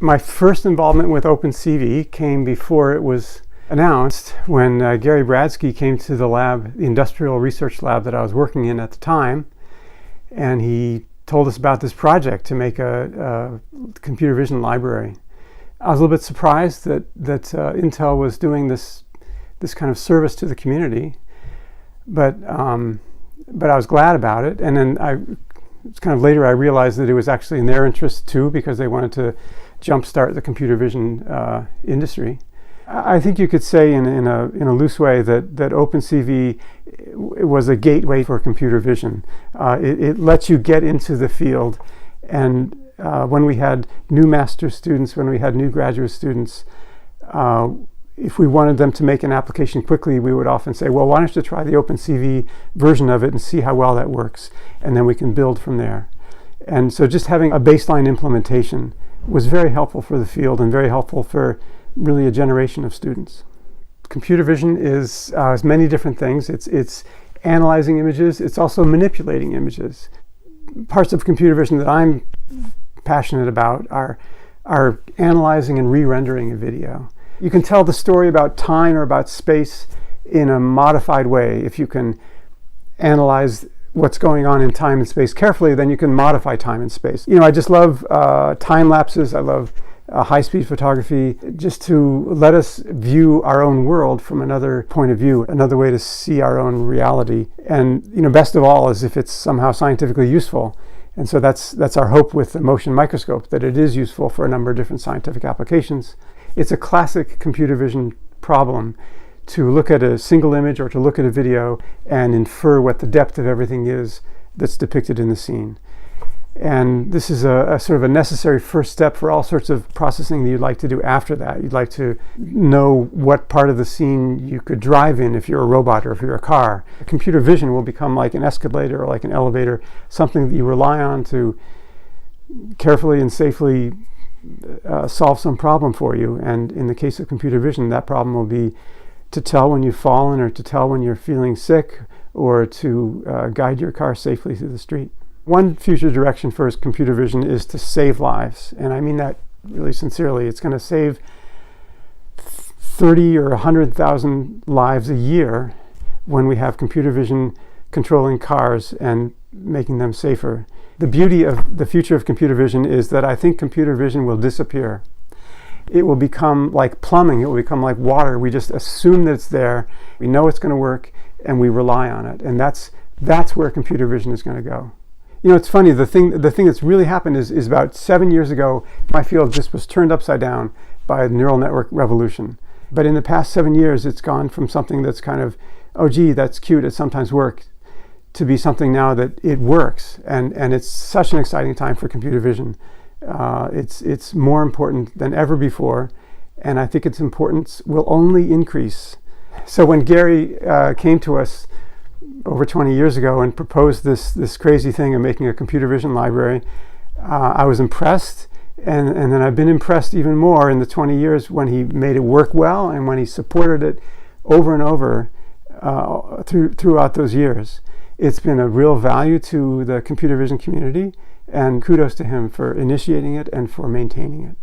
My first involvement with OpenCV came before it was announced, when Gary Bradsky came to the lab, the industrial research lab that I was working in at the time, and he told us about this project to make a computer vision library. I was a little bit surprised that Intel was doing this kind of service to the community, but I was glad about it. And then it's kind of later I realized that it was actually in their interest too, because they wanted to jumpstart the computer vision industry. I think you could say in a loose way that OpenCV was a gateway for computer vision. It lets you get into the field, and when we had new master's students, when we had new graduate students, if we wanted them to make an application quickly, we would often say, well, why don't you try the OpenCV version of it and see how well that works, and then we can build from there. And so just having a baseline implementation was very helpful for the field and very helpful for really a generation of students. Computer vision is many different things. It's analyzing images. It's also manipulating images. Parts of computer vision that I'm passionate about are analyzing and re-rendering a video. You can tell the story about time or about space in a modified way. If you can analyze what's going on in time and space carefully, then you can modify time and space. I just love time lapses. I love high-speed photography, just to let us view our own world from another point of view, another way to see our own reality. And best of all is if it's somehow scientifically useful. And so that's our hope with the motion microscope, that it is useful for a number of different scientific applications. It's a classic computer vision problem to look at a single image or to look at a video and infer what the depth of everything is that's depicted in the scene. And this is a sort of a necessary first step for all sorts of processing that you'd like to do after that. You'd like to know what part of the scene you could drive in if you're a robot or if you're a car. Computer vision will become like an escalator or like an elevator, something that you rely on to carefully and safely solve some problem for you. And in the case of computer vision, that problem will be to tell when you've fallen, or to tell when you're feeling sick, or to guide your car safely through the street. One future direction for computer vision is to save lives, and I mean that really sincerely. It's going to save 30 or 100,000 lives a year when we have computer vision controlling cars and making them safer. The beauty of the future of computer vision is that I think computer vision will disappear. It will become like plumbing. It will become like water. We just assume that it's there. We know it's going to work, and we rely on it. And that's where computer vision is going to go. It's funny. The thing that's really happened is about 7 years ago, my field just was turned upside down by the neural network revolution. But in the past 7 years, it's gone from something that's kind of, oh, gee, that's cute, it sometimes works, to be something now that it works. And it's such an exciting time for computer vision. It's more important than ever before, and I think its importance will only increase. So when Gary came to us over 20 years ago and proposed this crazy thing of making a computer vision library, I was impressed, and then I've been impressed even more in the 20 years when he made it work well and when he supported it over and over throughout those years. It's been a real value to the computer vision community, and kudos to him for initiating it and for maintaining it.